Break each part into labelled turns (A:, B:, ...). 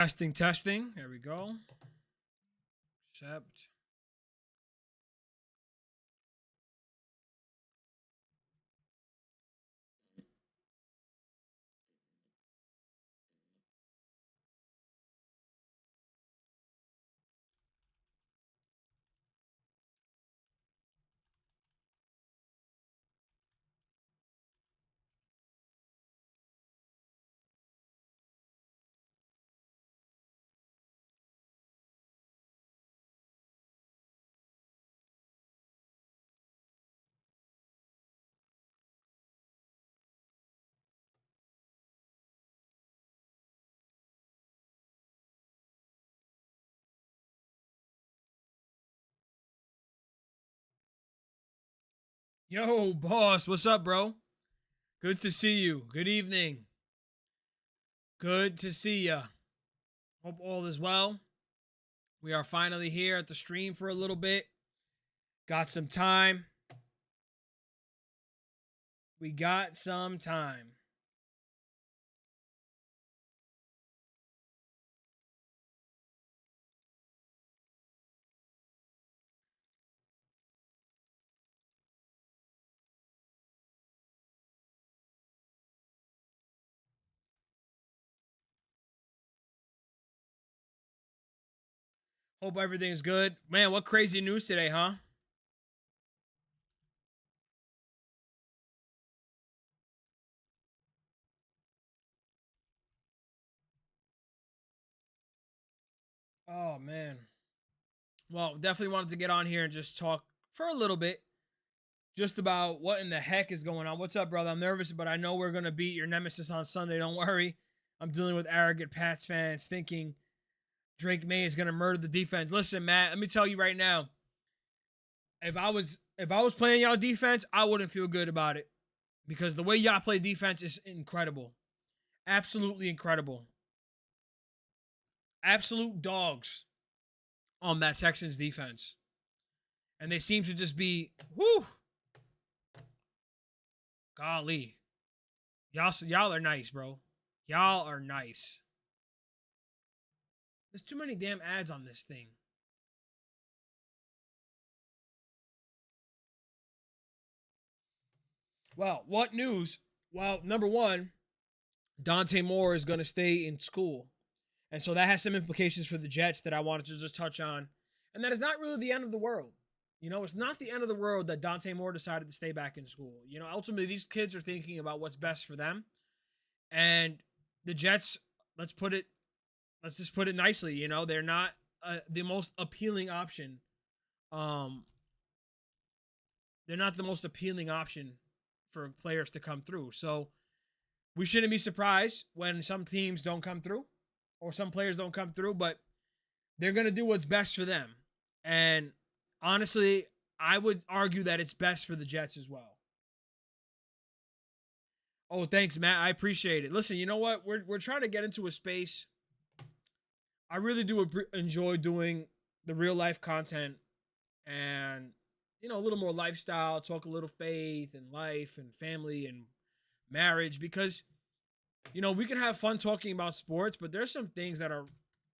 A: Testing, testing. There we go. Accept. Yo, boss, what's up, bro? Good to see you. Good evening. Good to see ya. Hope all is well. We are finally here at the stream for a little bit. Got some time. We got some time. Hope everything's good. Man, what crazy news today, huh? Oh, man. Well, definitely wanted to get on here and just talk for a little bit just about what in the heck is going on. What's up, brother? I'm nervous, but I know we're going to beat your nemesis on Sunday. Don't worry. I'm dealing with arrogant Pats fans thinking Drake May is going to murder the defense. Listen, Matt, let me tell you right now. If I was playing y'all defense, I wouldn't feel good about it because the way y'all play defense is incredible. Absolutely incredible. Absolute dogs on that Texans defense. And they seem to just be whoo. Golly. Y'all are nice, bro. Y'all are nice. There's too many damn ads on this thing. Well, what news? Well, number one, Dante Moore is going to stay in school. And so that has some implications for the Jets that I wanted to just touch on. And that is not really the end of the world. It's not the end of the world that Dante Moore decided to stay back in school. Ultimately, these kids are thinking about what's best for them. And the Jets, let's just put it nicely. They're not the most appealing option. Um, they're not the most appealing option for players to come through. So we shouldn't be surprised when some teams don't come through or some players don't come through, but they're going to do what's best for them. And honestly, I would argue that it's best for the Jets as well. Oh, thanks, Matt. I appreciate it. Listen, you know what? We're trying to get into a space. I really do enjoy doing the real life content and a little more lifestyle, talk a little faith and life and family and marriage because we can have fun talking about sports, but there's some things that are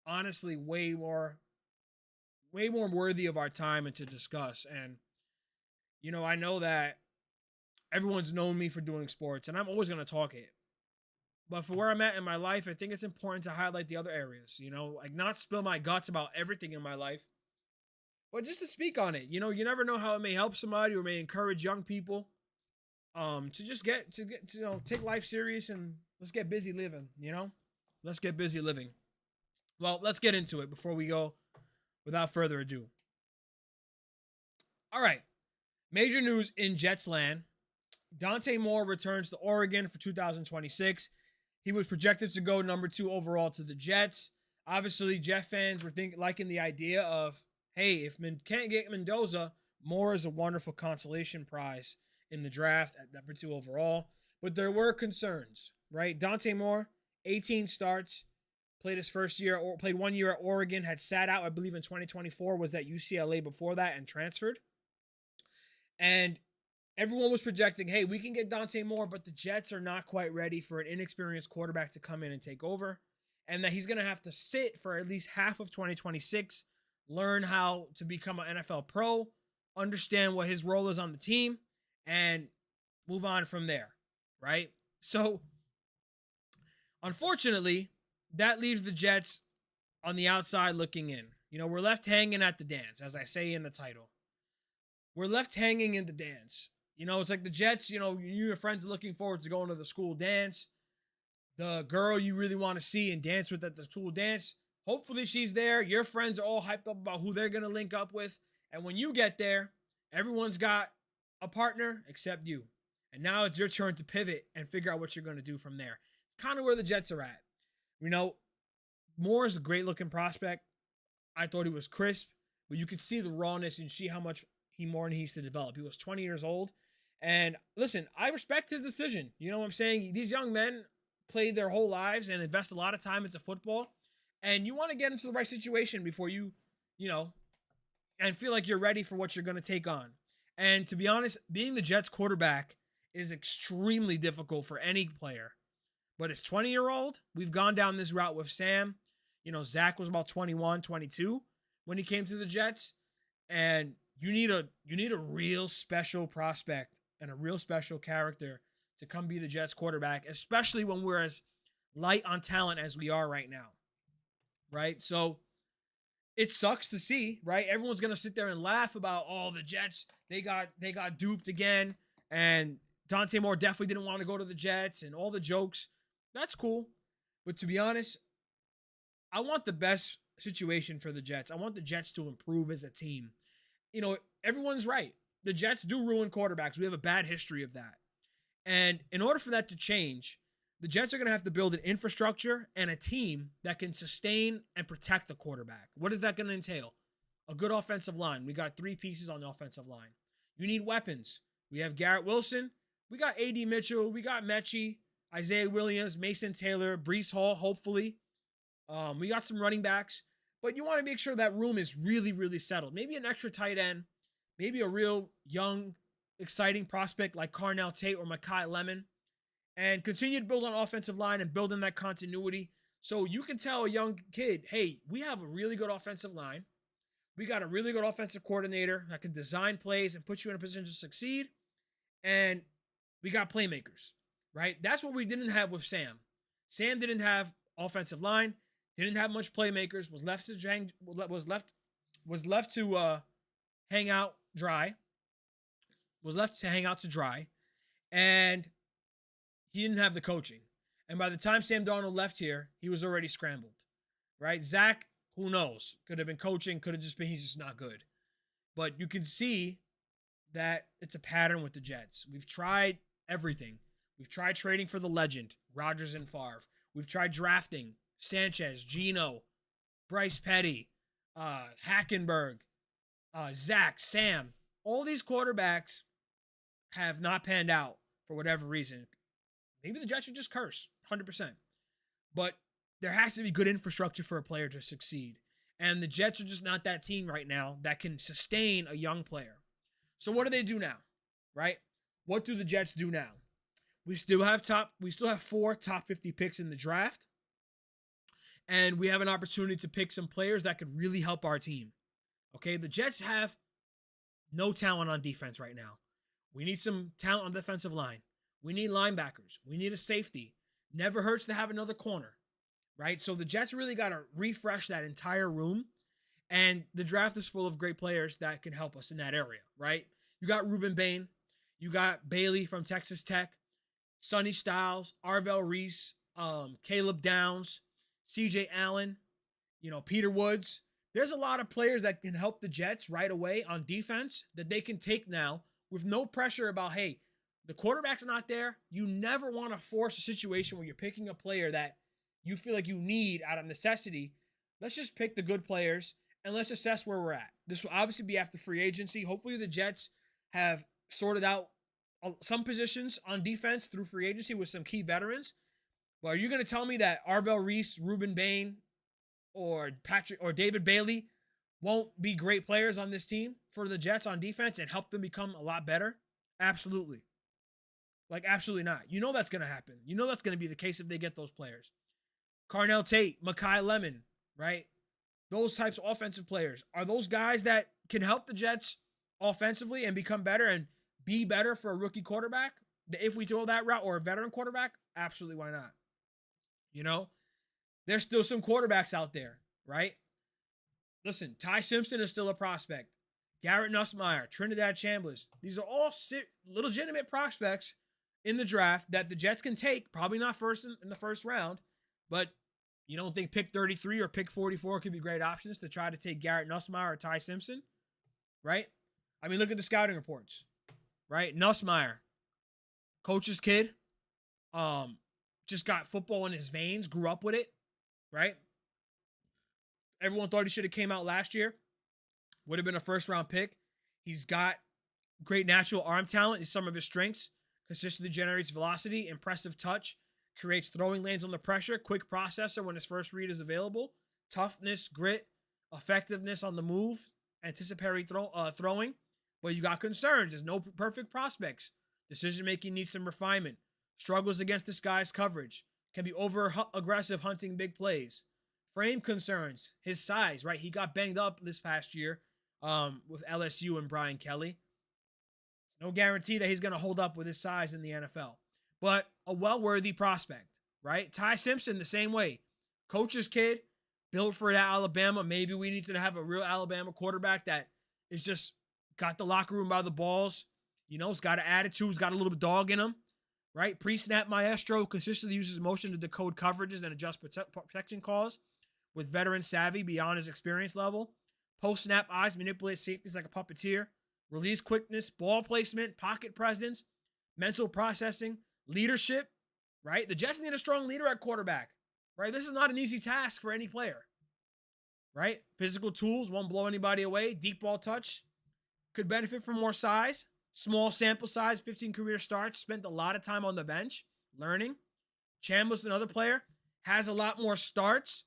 A: honestly way more worthy of our time and to discuss. And I know that everyone's known me for doing sports, and I'm always going to talk it. But for where I'm at in my life, I think it's important to highlight the other areas. Like not spill my guts about everything in my life, but just to speak on it. You never know how it may help somebody or may encourage young people to just get take life serious and let's get busy living. Let's get busy living. Well, let's get into it before we go without further ado. All right. Major news in Jets land. Dante Moore returns to Oregon for 2026. He was projected to go number 2 overall to the Jets. Obviously, Jet fans were liking the idea of, hey, if can't get Mendoza, Moore is a wonderful consolation prize in the draft at number 2 overall. But there were concerns, right? Dante Moore, 18 starts, played his first year, or played 1 year at Oregon, had sat out, I believe in 2024, was at UCLA before that and transferred. And everyone was projecting, hey, we can get Dante Moore, but the Jets are not quite ready for an inexperienced quarterback to come in and take over. and that he's going to have to sit for at least half of 2026, learn how to become an NFL pro, understand what his role is on the team, and move on from there, right? So, unfortunately, that leaves the Jets on the outside looking in. We're left hanging at the dance, as I say in the title. We're left hanging in the dance. It's like the Jets, you and your friends are looking forward to going to the school dance. The girl you really want to see and dance with at the school dance, hopefully she's there. Your friends are all hyped up about who they're going to link up with. And when you get there, everyone's got a partner except you. And now it's your turn to pivot and figure out what you're going to do from there. It's kind of where the Jets are at. Moore is a great looking prospect. I thought he was crisp, but you could see the rawness and see how much more needs to develop. He was 20 years old. And listen, I respect his decision. You know what I'm saying? These young men play their whole lives and invest a lot of time into football. And you want to get into the right situation before you and feel like you're ready for what you're going to take on. And to be honest, being the Jets quarterback is extremely difficult for any player. But it's 20-year-old. We've gone down this route with Sam. Zach was about 21, 22 when he came to the Jets. And you need a real special prospect and a real special character to come be the Jets quarterback, especially when we're as light on talent as we are right now. Right? So it sucks to see, right? Everyone's going to sit there and laugh about, the Jets, they got duped again, and Dante Moore definitely didn't want to go to the Jets, and all the jokes. That's cool. But to be honest, I want the best situation for the Jets. I want the Jets to improve as a team. Everyone's right. The Jets do ruin quarterbacks. We have a bad history of that. And in order for that to change, the Jets are going to have to build an infrastructure and a team that can sustain and protect the quarterback. What is that going to entail? A good offensive line. We got 3 pieces on the offensive line. You need weapons. We have Garrett Wilson. We got A.D. Mitchell. We got Mechie, Isaiah Williams, Mason Taylor, Breece Hall, hopefully. We got some running backs. But you want to make sure that room is really, really settled. Maybe an extra tight end. Maybe a real young, exciting prospect like Carnell Tate or Mekhi Lemon. And continue to build on offensive line and build in that continuity. So you can tell a young kid, hey, we have a really good offensive line. We got a really good offensive coordinator that can design plays and put you in a position to succeed. And we got playmakers, right? That's what we didn't have with Sam. Sam didn't have offensive line, didn't have much playmakers, was left to hang out dry. Was left to hang out to dry. And he didn't have the coaching. And by the time Sam Darnold left here, he was already scrambled, right? Zach, who knows? Could have been coaching, could have just been he's just not good. But you can see that it's a pattern with the Jets. We've tried everything. We've tried trading for the legend, Rodgers and Favre. We've tried drafting Sanchez, Geno, Bryce Petty, Hackenberg, Zach, Sam. All these quarterbacks have not panned out for whatever reason. Maybe the Jets should just curse, 100%. But there has to be good infrastructure for a player to succeed. And the Jets are just not that team right now that can sustain a young player. So what do they do now, right? What do the Jets do now? We still have 4 top 50 picks in the draft. And we have an opportunity to pick some players that could really help our team. Okay, the Jets have no talent on defense right now. We need some talent on the defensive line. We need linebackers. We need a safety. Never hurts to have another corner, right? So the Jets really got to refresh that entire room. And the draft is full of great players that can help us in that area, right? You got Ruben Bain. You got Bailey from Texas Tech. Sonny Styles, Arvell Reese, Caleb Downs, CJ Allen, Peter Woods. There's a lot of players that can help the Jets right away on defense that they can take now with no pressure about, hey, the quarterback's not there. You never want to force a situation where you're picking a player that you feel like you need out of necessity. Let's just pick the good players and let's assess where we're at. This will obviously be after free agency. Hopefully the Jets have sorted out some positions on defense through free agency with some key veterans. But are you going to tell me that Arvell Reese, Ruben Bain, or David Bailey won't be great players on this team for the Jets on defense and help them become a lot better? Absolutely. Absolutely not. That's going to happen. That's going to be the case if they get those players. Carnell Tate, Mekhi Lemon, right? Those types of offensive players. Are those guys that can help the Jets offensively and become better and be better for a rookie quarterback? If we go that route, or a veteran quarterback, absolutely, why not? You know, there's still some quarterbacks out there, right? Listen, Ty Simpson is still a prospect. Garrett Nussmeier, Trinidad Chambliss. These are all legitimate prospects in the draft that the Jets can take. Probably not first in the first round, but you don't think pick 33 or pick 44 could be great options to try to take Garrett Nussmeier or Ty Simpson, right? I mean, look at the scouting reports, right? Nussmeier, coach's kid, just got football in his veins, grew up with it, right? Everyone thought he should have came out last year. Would have been a first-round pick. He's got great natural arm talent is some of his strengths. Consistently generates velocity, impressive touch, creates throwing lanes under pressure, quick processor when his first read is available, toughness, grit, effectiveness on the move, anticipatory throwing. But you got concerns. There's no perfect prospects. Decision-making needs some refinement. Struggles against disguised coverage. Can be over-aggressive hunting big plays. Frame concerns. His size, right? He got banged up this past year with LSU and Brian Kelly. No guarantee that he's going to hold up with his size in the NFL. But a well-worthy prospect, right? Ty Simpson, the same way. Coach's kid, built for that Alabama. Maybe we need to have a real Alabama quarterback that is just got the locker room by the balls. You know, he's got an attitude. He's got a little dog in him, right? Pre-snap maestro, consistently uses motion to decode coverages and adjust protection calls with veteran savvy beyond his experience level. Post-snap eyes manipulate safeties like a puppeteer. Release quickness, ball placement, pocket presence, mental processing, leadership, right? The Jets need a strong leader at quarterback, right? This is not an easy task for any player, right? Physical tools, won't blow anybody away. Deep ball touch, could benefit from more size. Small sample size, 15 career starts, spent a lot of time on the bench learning. Chambliss, another player, has a lot more starts,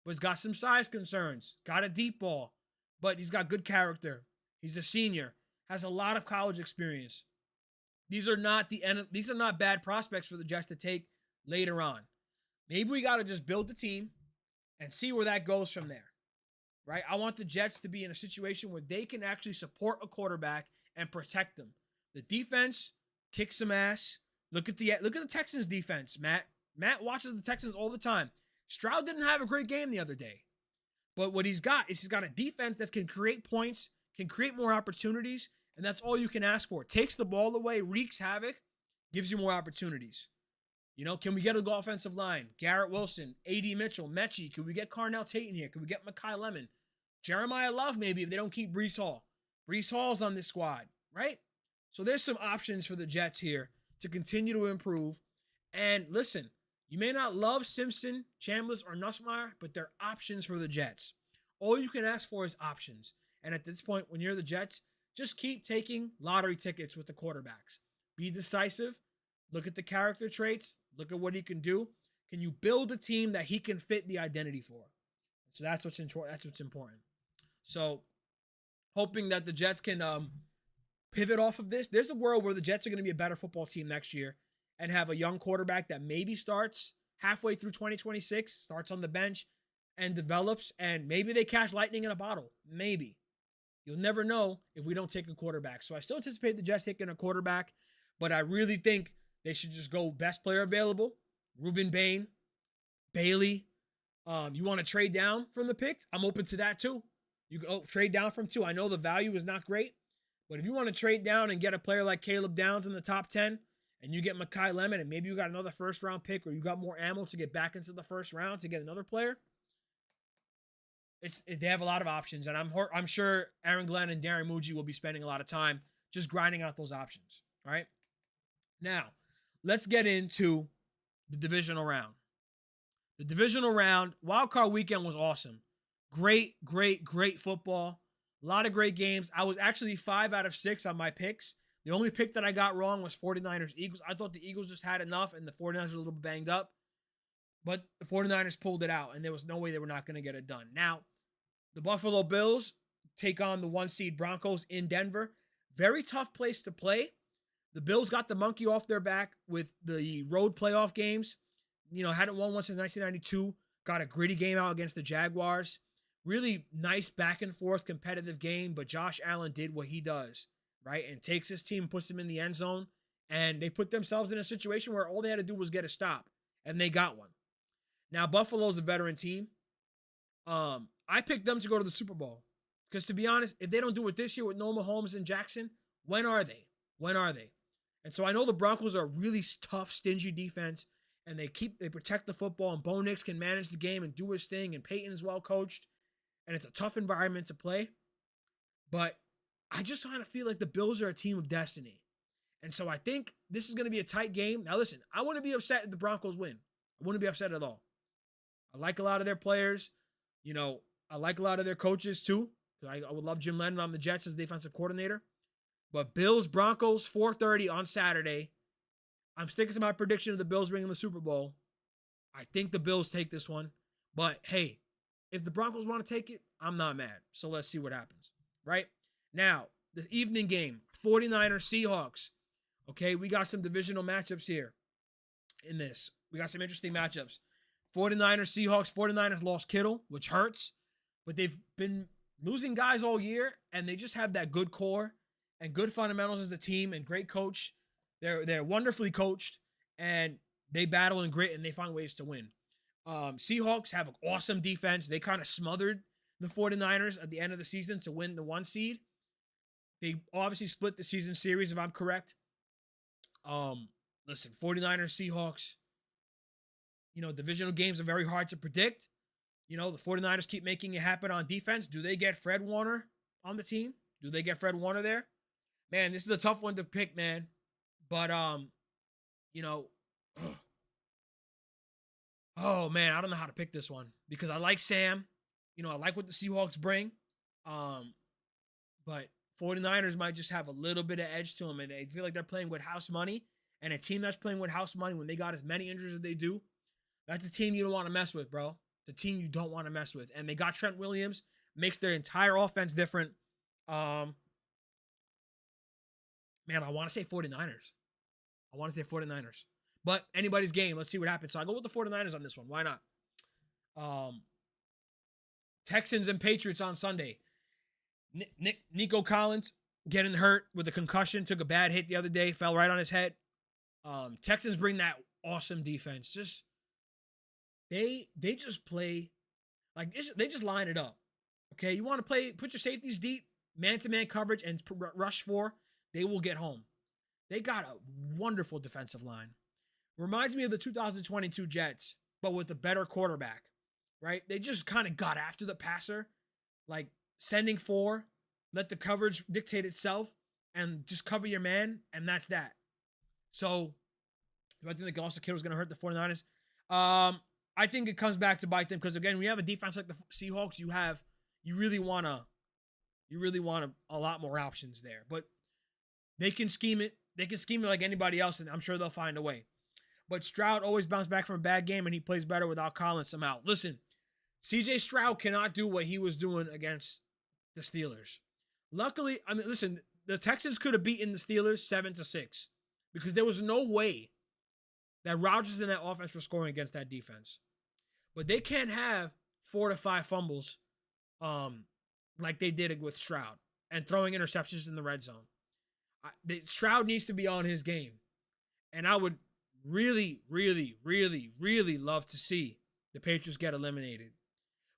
A: but he's got some size concerns. Got a deep ball, but he's got good character. He's a senior, has a lot of college experience. These are not bad prospects for the Jets to take later on. Maybe we got to just build the team and see where that goes from there, right? I want the Jets to be in a situation where they can actually support a quarterback and protect them. The defense kicks some ass. Look at the Texans defense, Matt. Matt watches the Texans all the time. Stroud didn't have a great game the other day. But what he's got is he's got a defense that can create points, can create more opportunities, and that's all you can ask for. Takes the ball away, wreaks havoc, gives you more opportunities. You know, can we get a good offensive line? Garrett Wilson, A.D. Mitchell, Mechie. Can we get Carnell Tate in here? Can we get Mekhi Lemon? Jeremiah Love, maybe, if they don't keep Breece Hall. Breece Hall's on this squad, right? So there's some options for the Jets here to continue to improve. And listen, you may not love Simpson, Chambliss, or Nussmeier, but they're options for the Jets. All you can ask for is options. And at this point, when you're the Jets, just keep taking lottery tickets with the quarterbacks. Be decisive. Look at the character traits. Look at what he can do. Can you build a team that he can fit the identity for? So that's what's important. So hoping that the Jets can pivot off of this. There's a world where the Jets are going to be a better football team next year and have a young quarterback that maybe starts halfway through 2026, starts on the bench and develops, and maybe they catch lightning in a bottle. Maybe. You'll never know if we don't take a quarterback. So I still anticipate the Jets taking a quarterback, but I really think they should just go best player available. Ruben Bain, Bailey. You want to trade down from the picks? I'm open to that too. You can trade down from 2. I know the value is not great, but if you want to trade down and get a player like Caleb Downs in the top 10, and you get Mekhi Lemon, and maybe you got another first-round pick, or you got more ammo to get back into the first round to get another player, they have a lot of options, and I'm sure Aaron Glenn and Darren Muji will be spending a lot of time just grinding out those options. All right. Now, let's get into the divisional round. The divisional round, wildcard weekend was awesome. Great football. A lot of great games. I was actually 5 out of 6 on my picks. The only pick that I got wrong was 49ers Eagles. I thought the Eagles just had enough, and the 49ers were a little bit banged up. But the 49ers pulled it out, and there was no way they were not going to get it done. Now, the Buffalo Bills take on the 1-seed Broncos in Denver. Very tough place to play. The Bills got the monkey off their back with the road playoff games. hadn't won one since 1992. Got a gritty game out against the Jaguars. Really nice back and forth competitive game, but Josh Allen did what he does, right? And takes his team, puts them in the end zone, and they put themselves in a situation where all they had to do was get a stop, and they got one. Now, Buffalo's a veteran team. I picked them to go to the Super Bowl because, to be honest, if they don't do it this year with Noah Holmes and Jackson, when are they? When are they? And so I know the Broncos are a really tough, stingy defense, and they protect the football, and Bo Nix can manage the game and do his thing, and Peyton is well coached, and it's a tough environment to play. But I just kind of feel like the Bills are a team of destiny. And so I think this is going to be a tight game. Now, listen, I wouldn't be upset if the Broncos win. I wouldn't be upset at all. I like a lot of their players. I like a lot of their coaches too. I would love Jim Lennon on the Jets as defensive coordinator. But Bills, Broncos, 4:30 on Saturday. I'm sticking to my prediction of the Bills bringing the Super Bowl. I think the Bills take this one. But, hey, if the Broncos want to take it, I'm not mad. So let's see what happens, right? Now, the evening game, 49ers, Seahawks. Okay, we got some divisional matchups here in this. We got some interesting matchups. 49ers, Seahawks. 49ers lost Kittle, which hurts. But they've been losing guys all year, and they just have that good core and good fundamentals as the team and great coach. They're wonderfully coached, and they battle and grit, and they find ways to win. Seahawks have an awesome defense. They kind of smothered the 49ers at the end of the season to win the 1 seed. They obviously split the season series, if I'm correct. Listen, 49ers, Seahawks, divisional games are very hard to predict. The 49ers keep making it happen on defense. Do they get Fred Warner on the team? Do they get Fred Warner there? Man, this is a tough one to pick, man. But, oh, man, I don't know how to pick this one because I like Sam. I like what the Seahawks bring. But 49ers might just have a little bit of edge to them, and they feel like they're playing with house money. And a team that's playing with house money when they got as many injuries as they do, that's a team you don't want to mess with, bro. The team you don't want to mess with. And they got Trent Williams, makes their entire offense different. Man, I want to say 49ers. But anybody's game. Let's see what happens. So I go with the 49ers on this one. Why not? Texans and Patriots on Sunday. Nico Collins getting hurt with a concussion. Took a bad hit the other day. Fell right on his head. Texans bring that awesome defense. They just play like this. They just line it up. Okay, you want to play, put your safeties deep, man-to-man coverage, and rush 4. They will get home. They got a wonderful defensive line. Reminds me of the 2022 Jets, but with a better quarterback, right? They just kind of got after the passer, like sending 4, let the coverage dictate itself, and just cover your man, and that's that. So, do I think the Austin Kittle's going to hurt the 49ers? I think it comes back to bite them because, again, when you have a defense like the Seahawks, you really want a lot more options there. But they can scheme it. They can scheme it like anybody else, and I'm sure they'll find a way. But Stroud always bounced back from a bad game, and he plays better without Collins somehow. Listen, CJ Stroud cannot do what he was doing against the Steelers. Luckily, listen, the Texans could have beaten the Steelers 7-6 because there was no way that Rodgers and that offense were scoring against that defense. But they can't have 4 to 5 fumbles like they did with Stroud and throwing interceptions in the red zone. Stroud needs to be on his game. And I would really, really, really, really love to see the Patriots get eliminated.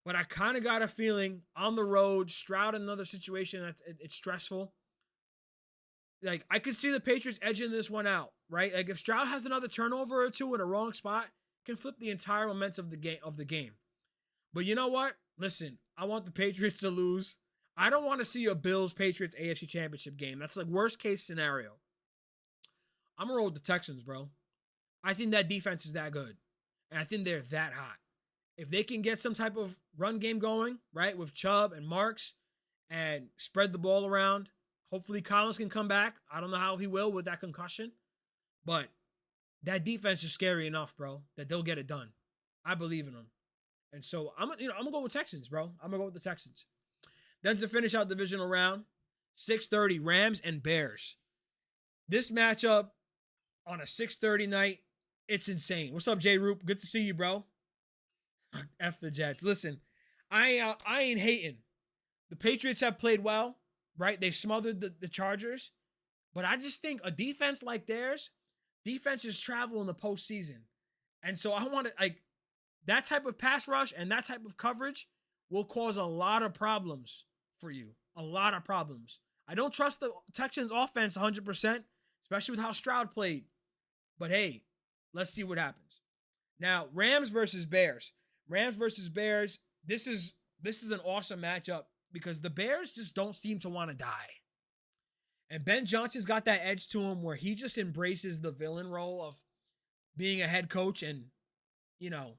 A: But I kind of got a feeling on the road, Stroud in another situation, it's stressful. Like, I could see the Patriots edging this one out, right? Like, if Stroud has another turnover or two in a wrong spot, can flip the entire momentum of the game. But you know what? Listen, I want the Patriots to lose. I don't want to see a Bills-Patriots AFC Championship game. That's like worst case scenario. I'm going to roll with the Texans, bro. I think that defense is that good. And I think they're that hot. If they can get some type of run game going, right, with Chubb and Marks and spread the ball around, hopefully Collins can come back. I don't know how he will with that concussion. But that defense is scary enough, bro, that they'll get it done. I believe in them. And so I'm going to go with Texans, bro. I'm going to go with the Texans. Then to finish out the divisional round, 6:30, Rams and Bears. This matchup on a 6:30 night It's insane. What's up, J Roop? Good to see you, bro. F the Jets. Listen, I ain't hating. The Patriots have played well, right? They smothered the Chargers, but I just think a defense like theirs, defenses travel in the postseason, and so I want to like that type of pass rush and that type of coverage will cause a lot of problems for you. A lot of problems. I don't trust the Texans offense 100%, especially with how Stroud played. But hey, let's see what happens. Now, Rams versus Bears. Rams versus Bears. This is an awesome matchup because the Bears just don't seem to want to die. And Ben Johnson's got that edge to him where he just embraces the villain role of being a head coach and you know,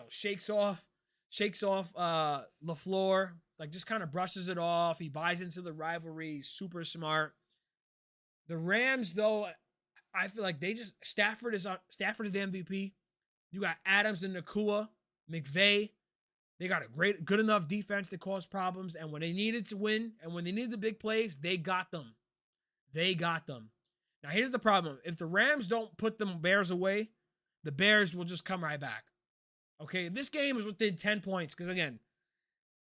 A: shakes off LaFleur, like just kind of brushes it off. He buys into the rivalry, he's super smart. The Rams, though, I feel like they just Stafford is the MVP. You got Adams and Nakua, McVay. They got a good enough defense to cause problems. And when they needed to win and when they needed the big plays, they got them. They got them. Now here's the problem: if the Rams don't put the Bears away, the Bears will just come right back. Okay, this game was within 10 points because again,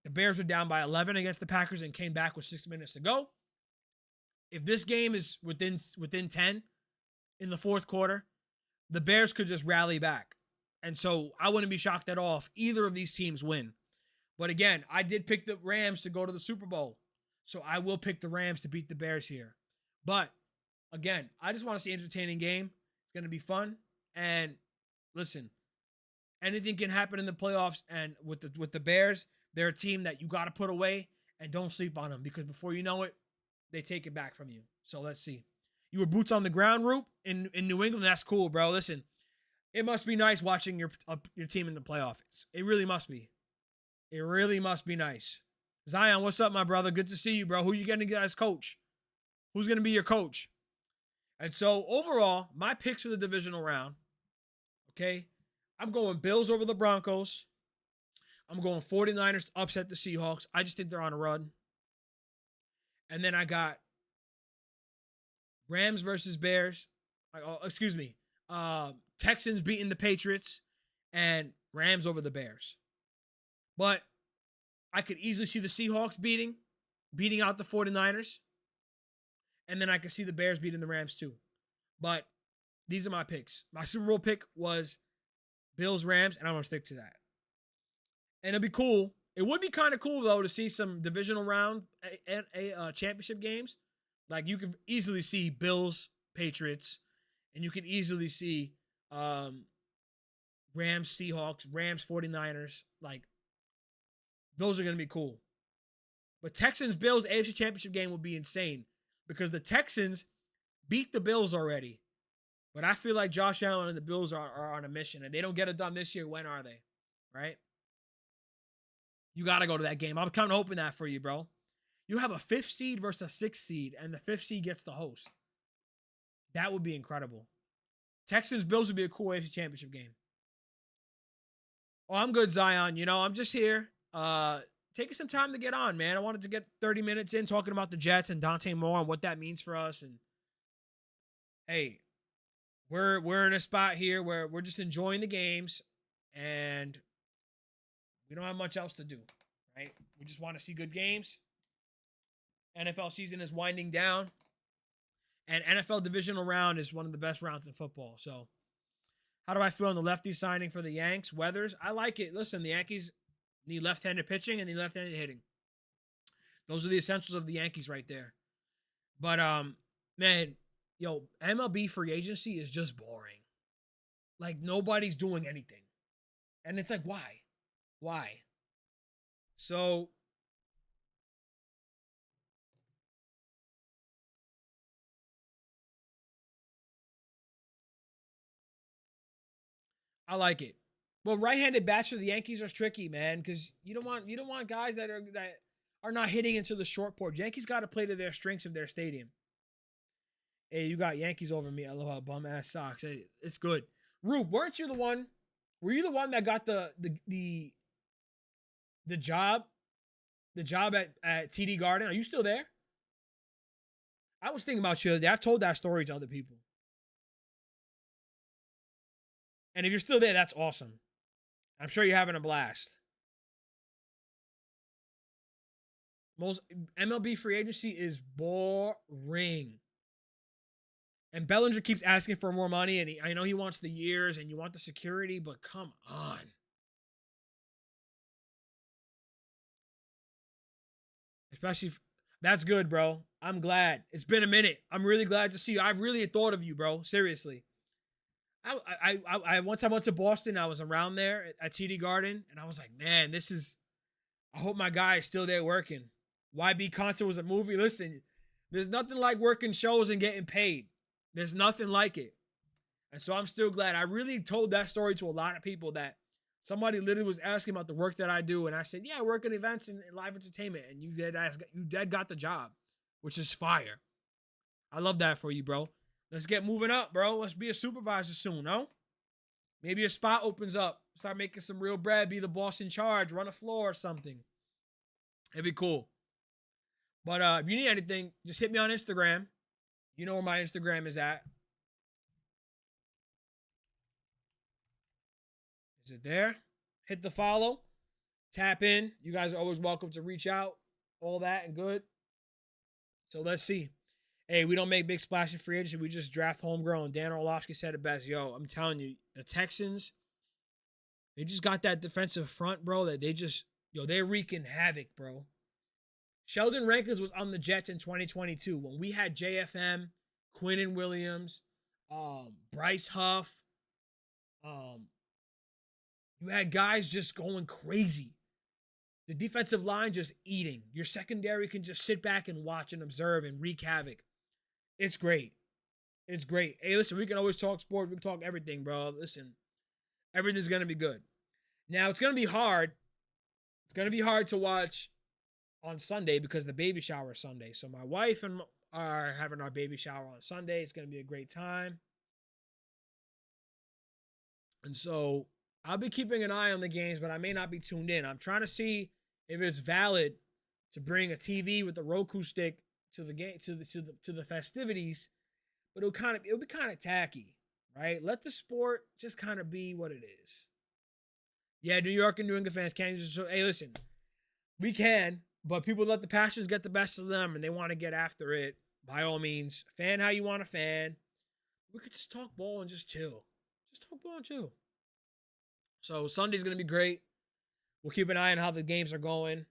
A: the Bears were down by 11 against the Packers and came back with 6 minutes to go. If this game is within 10 in the fourth quarter, the Bears could just rally back. And so I wouldn't be shocked at all if either of these teams win. But again, I did pick the Rams to go to the Super Bowl. So I will pick the Rams to beat the Bears here. But again, I just want to see an entertaining game. It's going to be fun. And listen, anything can happen in the playoffs. And with the Bears, they're a team that you got to put away and don't sleep on them because before you know it, they take it back from you. So let's see. You were boots on the ground, Roop, in New England. That's cool, bro. Listen, it must be nice watching your team in the playoffs. It really must be. It really must be nice. Zion, what's up, my brother? Good to see you, bro. Who you getting as coach? Who's going to be your coach? And so overall, my picks for the divisional round, okay, I'm going Bills over the Broncos. I'm going 49ers to upset the Seahawks. I just think they're on a run. And then I got Rams versus Bears. Texans beating the Patriots and Rams over the Bears. But I could easily see the Seahawks beating out the 49ers. And then I could see the Bears beating the Rams too. But these are my picks. My Super Bowl pick was Bills, Rams, and I'm going to stick to that. And it'd be cool. It would be kind of cool, though, to see some divisional round championship games. Like, you could easily see Bills, Patriots, and you could easily see Rams, Seahawks, Rams, 49ers. Like, those are going to be cool. But Texans, Bills, AFC Championship game would be insane because the Texans beat the Bills already. But I feel like Josh Allen and the Bills are on a mission, and they don't get it done this year. When are they? Right? You got to go to that game. I'm kind of hoping that for you, bro. You have a 5th seed versus a 6th seed, and the 5th seed gets the host. That would be incredible. Texans, Bills would be a cool AFC Championship game. Oh, I'm good, Zion. I'm just here. Taking some time to get on, man. I wanted to get 30 minutes in talking about the Jets and Dante Moore and what that means for us. And hey, we're in a spot here where we're just enjoying the games, and we don't have much else to do, right? We just want to see good games. NFL season is winding down, and NFL Divisional round is one of the best rounds in football. So, how do I feel on the lefty signing for the Yanks? Weathers, I like it. Listen, the Yankees need left-handed pitching and need left-handed hitting. Those are the essentials of the Yankees right there. But man, MLB free agency is just boring. Like, nobody's doing anything. And it's like, why? Why? So I like it. Well, right-handed bats for the Yankees are tricky, man, because you don't want guys that are not hitting into the short porch. Yankees got to play to their strengths of their stadium. Hey, you got Yankees over me. I love how bum ass socks. Hey, it's good. Rube, weren't you the one? Were you the one that got the job? The job at TD Garden? Are you still there? I was thinking about you the other day. I've told that story to other people. And if you're still there, that's awesome. I'm sure you're having a blast. Most MLB free agency is boring. And Bellinger keeps asking for more money, and I know he wants the years and you want the security, but come on. Especially, that's good, bro. I'm glad. It's been a minute. I'm really glad to see you. I really thought of you, bro. Seriously. I once I went to Boston. I was around there at TD Garden, and I was like, man, this is. I hope my guy is still there working. YB Concert was a movie. Listen, there's nothing like working shows and getting paid. There's nothing like it. And so I'm still glad. I really told that story to a lot of people that somebody literally was asking about the work that I do. And I said, yeah, I work in events and live entertainment. And you dead got the job, which is fire. I love that for you, bro. Let's get moving up, bro. Let's be a supervisor soon, no? Maybe a spot opens up. Start making some real bread. Be the boss in charge. Run a floor or something. It'd be cool. But if you need anything, just hit me on Instagram. You know where my Instagram is at. Is it there? Hit the follow. Tap in. You guys are always welcome to reach out. All that and good. So let's see. Hey, we don't make big splash in free agency. We just draft homegrown. Dan Orlovsky said it best. Yo, I'm telling you, the Texans, they just got that defensive front, bro, that they're wreaking havoc, bro. Sheldon Rankins was on the Jets in 2022 when we had JFM, Quinnen Williams, Bryce Huff. You had guys just going crazy. The defensive line just eating. Your secondary can just sit back and watch and observe and wreak havoc. It's great. It's great. Hey, listen, we can always talk sports. We can talk everything, bro. Listen, everything's going to be good. Now, it's going to be hard. It's going to be hard to watch on Sunday because the baby shower is Sunday. So my wife and are having our baby shower on Sunday. It's going to be a great time. And so I'll be keeping an eye on the games, but I may not be tuned in. I'm trying to see if it's valid to bring a TV with the Roku stick to the game to the festivities, but it'll be kind of tacky, right? Let the sport just kind of be what it is. Yeah, New York and New England fans can't just hey, listen, we can, but people let the passions get the best of them and they want to get after it. By all means, fan how you want to fan. We could just talk ball and just chill. Just talk ball and chill. So Sunday's gonna be great. We'll keep an eye on how the games are going,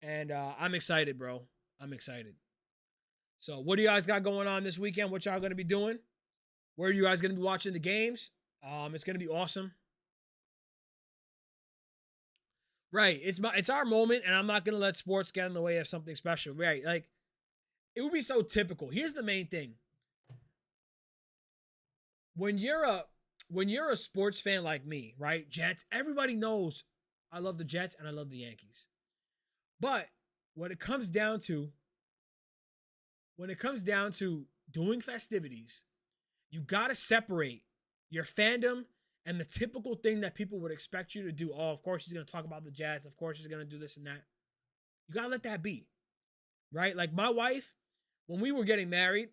A: and I'm excited, bro. I'm excited. So, what do you guys got going on this weekend? What y'all gonna be doing? Where are you guys gonna be watching the games? It's gonna be awesome. Right, it's our moment, and I'm not gonna let sports get in the way of something special. Right, like it would be so typical. Here's the main thing: when you're a sports fan like me, right? Jets. Everybody knows I love the Jets and I love the Yankees. But when it comes down to doing festivities, you got to separate your fandom and the typical thing that people would expect you to do. Oh, of course he's going to talk about the Jets. Of course he's going to do this and that. You got to let that be. Right? Like my wife, when we were getting married,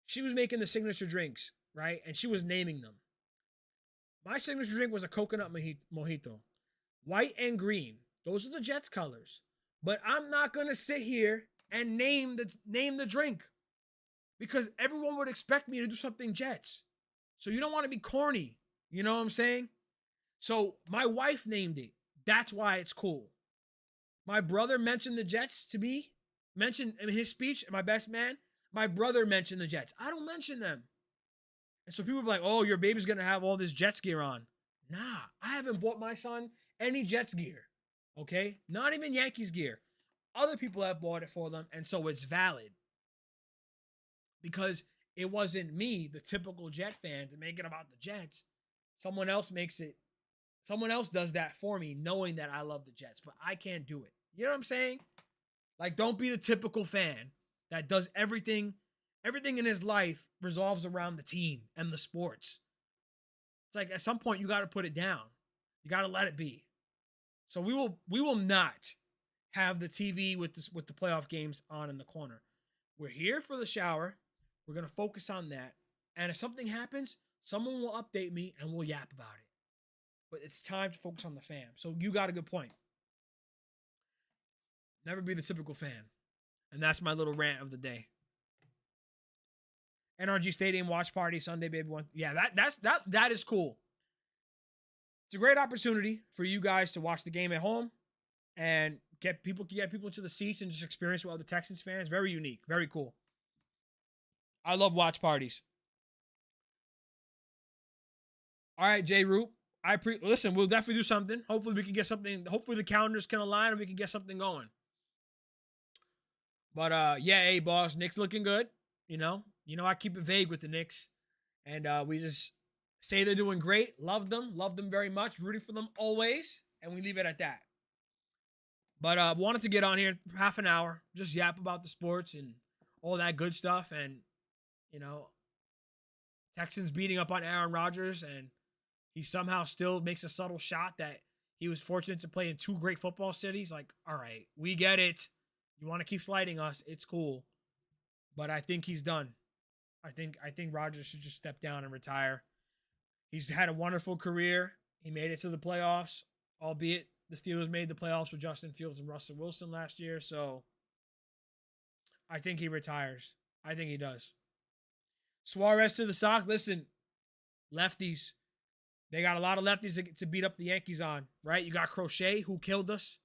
A: she was making the signature drinks, right? And she was naming them. My signature drink was a coconut mojito. White and green. Those are the Jets colors. But I'm not going to sit here and name the drink because everyone would expect me to do something Jets. So you don't want to be corny. You know what I'm saying? So my wife named it. That's why it's cool. My brother mentioned the Jets to me. Mentioned in his speech, my best man, my brother mentioned the Jets. I don't mention them. And so people are like, oh, your baby's going to have all this Jets gear on. Nah, I haven't bought my son any Jets gear. Okay? Not even Yankees gear. Other people have bought it for them, and so it's valid. Because it wasn't me, the typical Jet fan, to make it about the Jets. Someone else does that for me, knowing that I love the Jets, but I can't do it. You know what I'm saying? Like, don't be the typical fan that does everything in his life revolves around the team and the sports. It's like at some point you got to put it down. You got to let it be. So we will not have the TV with the playoff games on in the corner. We're here for the shower. We're going to focus on that. And if something happens, someone will update me and we'll yap about it. But it's time to focus on the fam. So you got a good point. Never be the typical fan. And that's my little rant of the day. NRG Stadium watch party Sunday, baby. Yeah, that is cool. It's a great opportunity for you guys to watch the game at home and get people into the seats and just experience with other Texans fans. Very unique, very cool. I love watch parties. All right, J. Roop. Listen, we'll definitely do something. Hopefully we can get something. Hopefully the calendars can align and we can get something going. But yeah, hey boss, Knicks looking good. You know I keep it vague with the Knicks, and we just say they're doing great. Love them very much. Rooting for them always, and we leave it at that. But wanted to get on here for half an hour, just yap about the sports and all that good stuff, and Texans beating up on Aaron Rodgers, and he somehow still makes a subtle shot that he was fortunate to play in two great football cities. Like, all right, we get it. You want to keep sliding us, it's cool. But I think he's done. I think Rodgers should just step down and retire. He's had a wonderful career. He made it to the playoffs, albeit the Steelers made the playoffs with Justin Fields and Russell Wilson last year. So I think he retires. I think he does. Suarez to the Sox. Listen, lefties. They got a lot of lefties to beat up the Yankees on, right? You got Crochet, who killed us.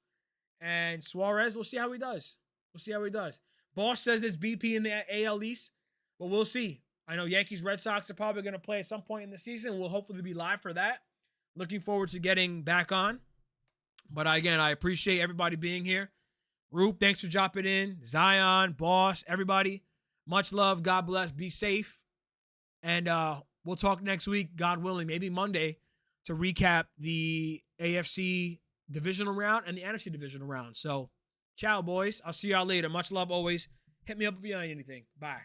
A: And Suarez, we'll see how he does. Boss says it's BP in the AL East, but we'll see. I know Yankees, Red Sox are probably going to play at some point in the season. We'll hopefully be live for that. Looking forward to getting back on. But again, I appreciate everybody being here. Roop, thanks for dropping in. Zion, Boss, everybody. Much love. God bless. Be safe. And we'll talk next week, God willing, maybe Monday, to recap the AFC Divisional round and the NFC Divisional round. So, ciao, boys. I'll see y'all later. Much love always. Hit me up if you need anything. Bye.